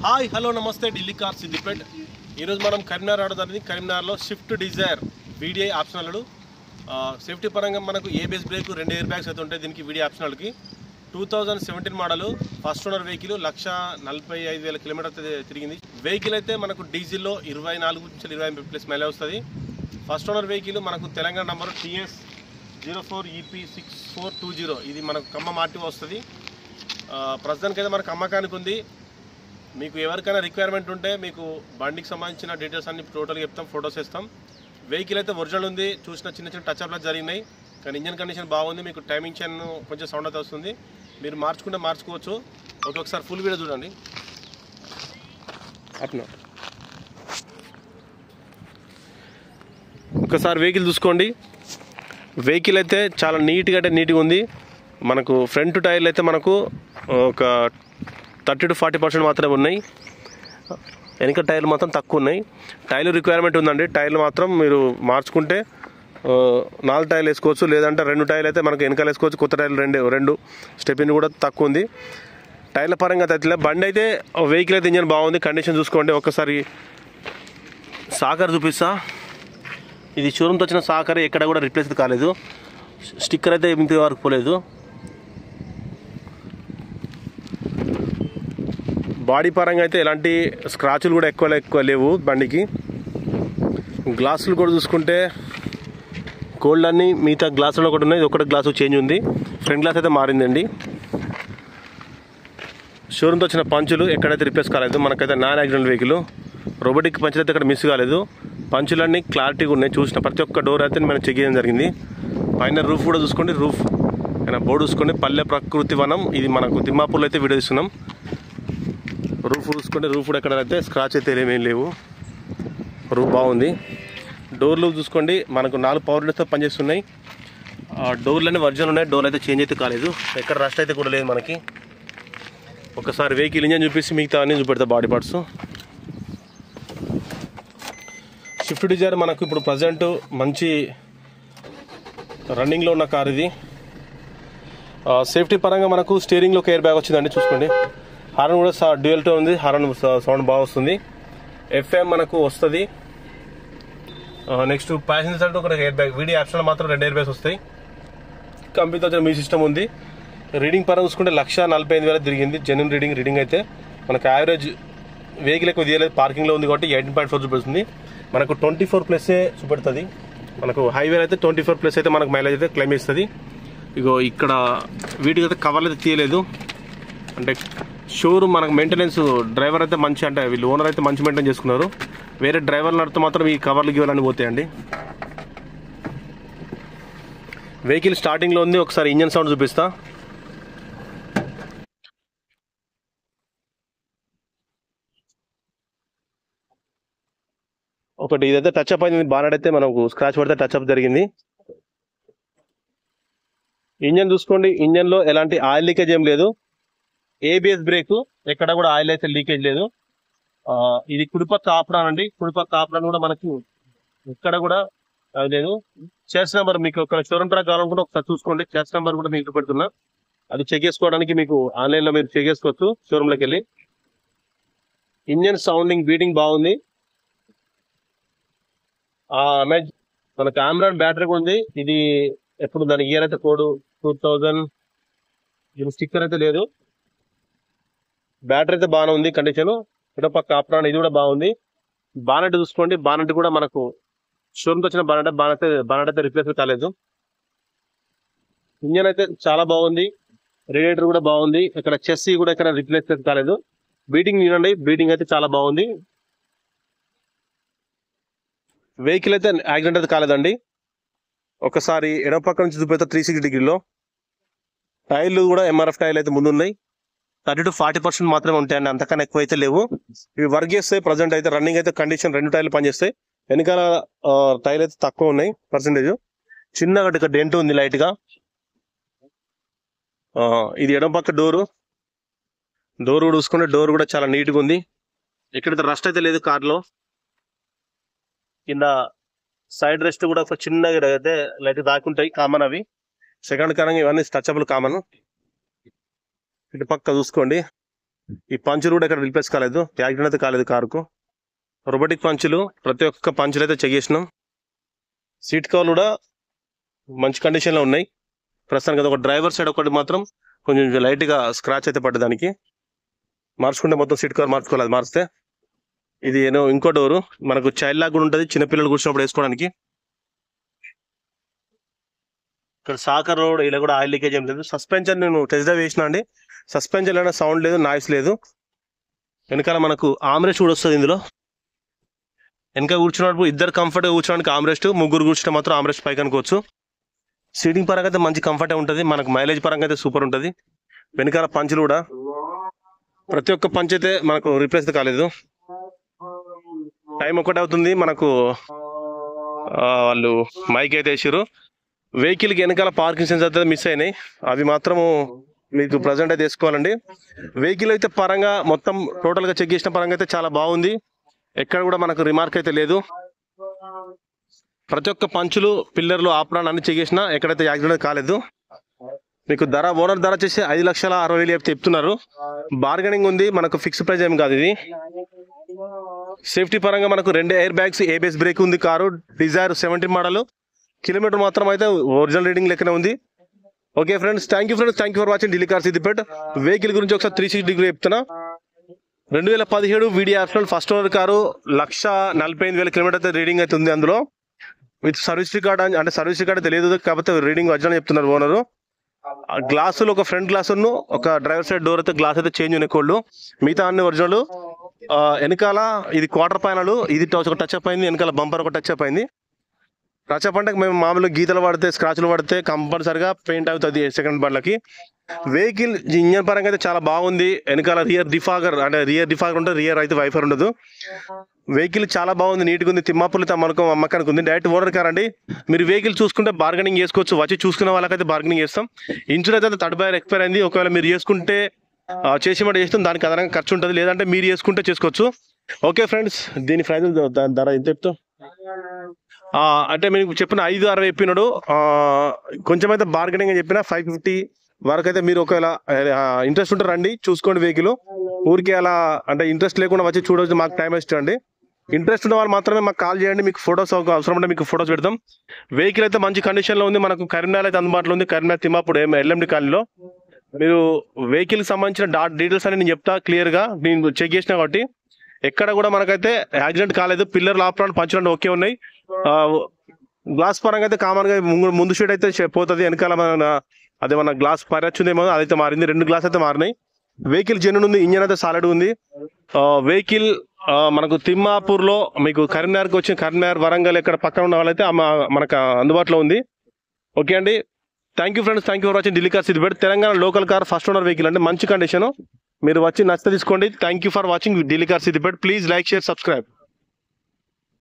Hi hello నమస్తే Delhi car Siddipet. ఈరోజు మనం కరీంనగర్ రావడం జరిగింది. కరీంనగర్లో Swift Dzire VDI optional safety పరంగా మనకు ఏబిఎస్ బ్రేక్ 2 ఎయిర్ బ్యాగ్స్ అయితే ఉంటాయి. దీనికి వీడిఐ ఆప్షనల్కి 2017 model first owner vehicle 1,45,000 kilometre తిరిగింది. వెహికల్ అయితే మనకు డీజిల్లో 24 నుంచి 25 ప్లస్ మైలేజ్ వస్తుంది. ఫస్ట్ ఓనర్ వెహికల్ మనకు తెలంగాణ నంబర్ TS04EP6420. ఇది మనకు ఖమ్మం ఆర్టీఓ వస్తుంది. ప్రస్తుతానికి అయితే మనకు అమ్మకానికి ఉంది. మీకు ఎవరికైనా రిక్వైర్మెంట్ ఉంటే మీకు బండికి సంబంధించిన డీటెయిల్స్ అన్ని టోటల్గా చెప్తాం, ఫొటోస్ ఇస్తాం. వెహికల్ అయితే ఒరిజినల్ ఉంది. చూసిన చిన్న చిన్న టచ్అప్లు జరిగినాయి, కానీ ఇంజన్ కండిషన్ బాగుంది. మీకు టైమింగ్ చైన్ కొంచెం సౌండ్ అయితే వస్తుంది. మీరు మార్చుకుంటే మార్చుకోవచ్చు. ఒక్కొక్కసారి ఫుల్ వీడియో చూడండి. అట్లా ఒకసారి వెహికల్ చూసుకోండి. వెహికల్ అయితే చాలా నీట్గా నీట్గా ఉంది. మనకు ఫ్రంట్ టైర్లు అయితే మనకు ఒక 30 to 40% మాత్రమే ఉన్నాయి. వెనక టైర్లు మాత్రం తక్కువ ఉన్నాయి. టైర్లు రిక్వైర్మెంట్ ఉందండి. టైర్లు మాత్రం మీరు మార్చుకుంటే 4 టైర్లు వేసుకోవచ్చు, లేదంటే 2 టైర్లు అయితే మనకు వెనకాల వేసుకోవచ్చు. కొత్త టైర్లు రెండు స్టెప్ని కూడా తక్కువ ఉంది. టైర్ల పరంగా అయితే బండి అయితే వెహికల్ అయితే ఇంజన్ బాగుంది. కండిషన్ చూసుకోండి. ఒకసారి సాకర్ చూపిస్తా. ఇది షోరూమ్తో వచ్చిన సాకర్, ఎక్కడ కూడా రిప్లేస్ కాలేదు. స్టిక్కర్ అయితే ఇంత వరకు పోలేదు. బాడీ పరంగా అయితే ఎలాంటి స్క్రాచ్లు కూడా ఎక్కువ లేవు బండికి. గ్లాసులు కూడా చూసుకుంటే గోల్డ్ అన్ని మిగతా గ్లాసులు ఒకటి ఉన్నాయి. ఒకటి గ్లాసు చేంజ్ ఉంది. ఫ్రంట్ గ్లాస్ అయితే మారిందండి. షోరూమ్తో వచ్చిన పంచులు ఎక్కడైతే రిప్లేస్ కాలేదు. మనకైతే నాన్ యాక్సిడెంట్ వెహికల్. రోబోటిక్ పంచులు అయితే ఇక్కడ మిస్ కాలేదు. పంచులన్నీ క్లారిటీగా ఉన్నాయి. చూసిన ప్రతి ఒక్క డోర్ అయితే మనం చెక్ చేయడం జరిగింది. పైన రూఫ్ కూడా చూసుకోండి. రూఫ్ అయినా బోర్డు చూసుకోండి. పల్లె ప్రకృతి వనం. ఇది మనకు తిమ్మాపూర్లో అయితే వీడియో తీస్తున్నాం. రూఫ్ చూసుకుంటే రూఫ్ కూడా ఎక్కడైతే స్క్రాచ్ అయితే ఏమేమి లేవు. రూఫ్ బాగుంది. డోర్లు చూసుకోండి. మనకు 4 పవర్ విండోస్తో పనిచేస్తున్నాయి. డోర్లన్నీ ఒరిజినల్ ఉన్నాయి. డోర్లు అయితే చేంజ్ అయితే కాలేదు. ఎక్కడ రస్ట్ అయితే కూడా లేదు మనకి. ఒకసారి వెహికల్ ఇంజన్ చూపిస్తే మిగతా అన్నీ చూపెడతా బాడీ పార్ట్స్. స్విఫ్ట్ డిజైర్ మనకు ఇప్పుడు ప్రజెంట్ మంచి రన్నింగ్లో ఉన్న కార్ ఇది. సేఫ్టీ పరంగా మనకు స్టీరింగ్లో ఎయిర్ బ్యాగ్ వచ్చిందండి. చూసుకోండి. హార్న్ కూడా డ్యూయల్ టోన్ ఉంది. హార్న్ సౌండ్ బాగా వస్తుంది. FM మనకు వస్తుంది. నెక్స్ట్ ప్యాసింజర్ సైడ్ ఒక ఎయిర్ బ్యాగ్. వీడియో ఆప్షన్ మాత్రం 2 ఎయిర్ బ్యాగ్స్ వస్తాయి. కంపెనీతో వచ్చిన మీ సిస్టమ్ ఉంది. రీడింగ్ పరంగా చూసుకుంటే 1,45,000 తిరిగింది. జెన్యున్ రీడింగ్ అయితే మనకు యావరేజ్ వెహికల్ ఎక్కువ తీయలేదు. పార్కింగ్లో ఉంది కాబట్టి 18.4 చూపెడుతుంది. మనకు 24+ చూపెడుతుంది. మనకు హైవే అయితే 24+ అయితే మనకు మైలేజ్ అయితే క్లెయిమ్ ఇస్తుంది. ఇగో ఇక్కడ వీటికి అయితే కవర్లు అయితే తీయలేదు. అంటే షోరూమ్ మనకు మెయింటెనెన్స్ డ్రైవర్ అయితే మంచి, అంటే వీళ్ళు ఓనర్ అయితే మంచి మెయింటైన్ చేసుకున్నారు. వేరే డ్రైవర్లు నడితే మాత్రం ఈ కవర్లు గివర్లు పోతాయండి. వెహికల్ స్టార్టింగ్లో ఉంది. ఒకసారి ఇంజన్ సౌండ్ చూపిస్తా. ఒకటి ఇదైతే టచ్అప్ అయింది. బానెట్ అయితే మనకు స్క్రాచ్ పడితే టచ్అప్ జరిగింది. ఇంజన్ చూసుకోండి. ఇంజన్లో ఎలాంటి ఆయిల్ లీకేజ్ ఏం లేదు. ఏబిఎస్ బ్రేక్, ఎక్కడ కూడా ఆయిల్ అయితే లీకేజ్ లేదు. ఇది కుడిపక్క ఆప్రాన్ అండి. కుడిపక్క ఆప్రాన్ కూడా మనకి ఎక్కడ కూడా లేదు. చేస్ నెంబర్ మీకు ఒక షోరూమ్ ట్రాక్ కావాలనుకుంటే ఒకసారి చూసుకోండి. చేస్ నెంబర్ కూడా మీకు పెడుతున్నా. అది చెక్ చేసుకోవడానికి మీకు ఆన్లైన్లో మీరు చెక్ చేసుకోవచ్చు షోరూమ్లోకి వెళ్ళి. ఇంజన్ సౌండింగ్ బీటింగ్ బాగుంది. మనకు ఆమ్రాన్ బ్యాటరీ కూడా ఉంది. ఇది ఎప్పుడు దాని ఇయర్ అయితే కోడ్ 2000. ఇది స్టిక్కర్ అయితే లేదు. బ్యాటరీ అయితే బాగానే ఉంది కండిషన్. ఇటు పక్క ఆప్రాన్ ఇది కూడా బాగుంది. బానెట్ చూసుకోండి. బానెట్ కూడా మనకు షోరూమ్కి వచ్చిన బానెట్ అయితే రిప్లేస్ కాలేదు. ఇంజన్ అయితే చాలా బాగుంది. రేడియేటర్ కూడా బాగుంది. ఇక్కడ చెస్సీ కూడా ఇక్కడ రిప్లేస్ కాలేదు. బీటింగ్ వినండి. బీటింగ్ అయితే చాలా బాగుంది. వెహికల్ అయితే యాక్సిడెంట్ అయితే కాలేదండి. ఒకసారి ఎడమ పక్క నుంచి చూపిస్తే 360 డిగ్రీలో టైర్లు కూడా MRF టైర్లు అయితే ముందున్నాయి. 30 to 40% మాత్రమే ఉంటాయండి. అంతకన్నా ఎక్కువ అయితే లేవు. ఇవి వర్క్ చేస్తాయి. ప్రజెంట్ అయితే రన్నింగ్ అయితే కండిషన్ 2 టైర్లు పనిచేస్తాయి. వెనకాల టైర్లు అయితే తక్కువ ఉన్నాయి పర్సెంటేజ్. చిన్నగా ఇక్కడ డెంట్ ఉంది లైట్గా. ఇది ఎడమ పక్క డోర్ కూడా చూసుకుంటే డోర్ కూడా చాలా నీట్గా ఉంది. ఎక్కడైతే రస్ట్ అయితే లేదు కార్లో. కింద సైడ్ రెస్ట్ కూడా ఒక చిన్నగా అయితే లైట్ దాకుంటాయి. కామన్ అవి. సెకండ్ కారంగా ఇవన్నీ టచబుల్ కామన్. ఇటు పక్క చూసుకోండి. ఈ పంచులు కూడా ఇక్కడ రిప్లేస్ కాలేదు, యాక్సిడెంట్ అయితే కాలేదు కారుకు. రోబోటిక్ పంచులు ప్రతి ఒక్క పంచులు అయితే చెక్ చేసినాం. సీట్ కవర్లు కూడా మంచి కండిషన్లో ఉన్నాయి ప్రస్తుతానికి. కదా ఒక డ్రైవర్ సైడ్ ఒకటి మాత్రం కొంచెం లైట్గా స్క్రాచ్ అయితే పడ్డ, దానికి మార్చుకుంటే మొత్తం సీట్ కవర్ మార్చుకోవాలి. అది మారిస్తే ఇది ఏదో ఇంకో డోరు మనకు చైల్డ్ లాగా కూడా ఉంటుంది, చిన్నపిల్లలు కూర్చున్నప్పుడు వేసుకోవడానికి. ఇక్కడ సాకర్ రోడ్ ఇలా కూడా ఆయిల్ లీకేజ్ ఏం లేదు. సస్పెన్షన్ నేను టెస్ట్ డ్రైవ్ వేసిన అండి, సస్పెన్షన్ అయినా సౌండ్ లేదు, నాయిస్ లేదు. వెనకాల మనకు ఆమ్రెస్ట్ కూడా వస్తుంది ఇందులో. వెనక కూర్చున్నప్పుడు ఇద్దరు కంఫర్ట్గా కూర్చోడానికి ఆమ్రెస్ట్, ముగ్గురు కూర్చుంటే మాత్రం ఆమ్రెస్ట్ పైకి అనుకోవచ్చు. సీటింగ్ పరంగా అయితే మంచి కంఫర్ట్ ఉంటుంది, మనకు మైలేజ్ పరంగా అయితే సూపర్ ఉంటుంది. వెనకాల పంచులు కూడా ప్రతి ఒక్క పంచ్ అయితే మనకు రీప్లేస్ కాలేదు. టైం ఒకటి అవుతుంది మనకు, వాళ్ళు మైక్ అయితే వేసారు. వెహికల్కి వెనకాల పార్కింగ్ సెన్సర్ అయితే మిస్ అయినాయి, అవి మాత్రము మీకు ప్రజెంట్ అయితే వేసుకోవాలండి. వెహికల్ అయితే పరంగా మొత్తం టోటల్గా చెక్ చేసిన పరంగా అయితే చాలా బాగుంది, ఎక్కడ కూడా మనకు రిమార్క్ అయితే లేదు. ప్రతి ఒక్క పంచులు, పిల్లర్లు, ఆప్రాన్ అన్ని చెక్ చేసినా ఎక్కడైతే యాక్సిడెంట్ కాలేదు. మీకు ధర ఓనర్ ధర వచ్చేసి 5,60,000 చెప్తున్నారు. బార్గెనింగ్ ఉంది, మనకు ఫిక్స్ ప్రైస్ ఏం కాదు ఇది. సేఫ్టీ పరంగా మనకు 2 ఎయిర్ బ్యాగ్స్, ఏబిఎస్ బ్రేక్ ఉంది. కారు డిజైర్ 17 మోడల్, కిలోమీటర్ మాత్రం అయితే ఒరిజినల్ రీడింగ్ లెక్కనే ఉంది. Okay friends, thank you for watching Delhi car Siddipet. Vehicle గురించి ఒకసారి 360 డిగ్రీ చెప్తున్నా. 2017 video optional first owner car, 1,45,000 kilometre అయితే రీడింగ్ అయితే ఉంది. అందులో విత్ సర్వీస్ రికార్డ్, అంటే సర్వీస్ రికార్డ్ తెలియదు కాకపోతే రీడింగ్ ఒరిజినల్ చెప్తున్నారు ఓనరు. గ్లాసులు ఒక ఫ్రంట్ గ్లాస్, ఒక డ్రైవర్ సైడ్ డోర్ అయితే గ్లాస్ అయితే చేంజ్ ఉన్నాయి కోళ్ళు, మిగతా అన్ని ఒరిజినల్. వెనకాల ఇది క్వార్టర్ ప్యానల్, ఇది ఒక టచ్ అప్ అయింది. వెనకాల బంపర్ ఒక టచ్ అప్ అయింది. టచ్ అప్ అంటే మేము మామూలుగా గీతలు పడితే, స్క్రాచ్లు పడితే కంపల్సరిగా పెయింట్ అవుతుంది సెకండ్ బండ్లకి. వెహికల్ ఇంజన్ పరంగా అయితే చాలా బాగుంది. వెనకాల రియర్ డిఫాగర్ ఉంటుంది, రియర్ అయితే వైఫర్ ఉండదు. వెహికల్ చాలా బాగుంది, నీట్గా ఉంది. తిమ్మాపులు మనకు అమ్మకానికి ఉంది. డైరెక్ట్ ఓనర్ కార్ అండి. మీరు వెహికల్ చూసుకుంటే బార్గెనింగ్ చేసుకోవచ్చు, వచ్చి చూసుకునే వాళ్ళకైతే బార్గెనింగ్ చేస్తాం. ఇన్సూరెన్స్ అయితే 3rd బయర్ ఎక్స్పైర్ అయింది. ఒకవేళ మీరు చేసుకుంటే చేసేమాట చేస్తాం, దానికి అదనంగా ఖర్చు ఉంటుంది, లేదంటే మీరు చేసుకుంటే చేసుకోవచ్చు. ఓకే ఫ్రెండ్స్, దీని ప్రైజ్ ధర ఎంత చెప్తాం అంటే మీకు చెప్పిన 5,60 చెప్పినాడు. కొంచెం అయితే బార్గెనింగ్ అని చెప్పిన 550 వరకు అయితే మీరు ఒకవేళ ఇంట్రెస్ట్ ఉంటే రండి, చూసుకోండి. వెహికల్ ఊరికి అలా అంటే ఇంట్రెస్ట్ లేకుండా వచ్చి చూడవచ్చు, మాకు టైం వేస్ట్ అండి. ఇంట్రెస్ట్ ఉన్న వాళ్ళు మాత్రమే మాకు కాల్ చేయండి, మీకు ఫొటోస్ అవసరం ఉంటే మీకు ఫొటోస్ పెడతాం. వెహికల్ అయితే మంచి కండిషన్లో ఉంది, మనకు కరీంనగర్ అయితే అందుబాటులో ఉంది. కరీంనగర్ తిమ్మాపూర్ ఎల్ఎండి కాలనీలో. మీరు వెహికల్కి సంబంధించిన డీటెయిల్స్ అని నేను చెప్తా క్లియర్గా, నేను చెక్ చేసిన కాబట్టి ఎక్కడ కూడా మనకైతే యాక్సిడెంట్ కాలేదు. పిల్లర్లు, ఆప్రాన్, పంచులు ఓకే ఉన్నాయి. గ్లాస్ పరంగా అయితే కామన్గా ముందు షీట్ అయితే పోతుంది, వెనకాల అదేమన్నా గ్లాస్ పరిచిందేమో అదైతే మారింది. 2 గ్లాస్ అయితే మారినాయి. వెహికల్ జెన్యూన్ ఉంది, ఇంజన్ అయితే సాలిడ్ ఉంది. వెహికల్ మనకు తిమ్మాపూర్లో, మీకు కరీంనగర్కి వచ్చి కరీంనగర్, వరంగల్ ఎక్కడ పక్కన ఉన్న వాళ్ళైతే మనకు అందుబాటులో ఉంది. ఓకే అండి, thank you friends, thank you for watching Delhi car Siddipet. Telangana local car first owner vehicle అంటే మంచి కండిషన్, మీరు వచ్చి నచ్చితే తీసుకోండి. Thank you for watching Delhi car Siddipet. Please like, share, subscribe.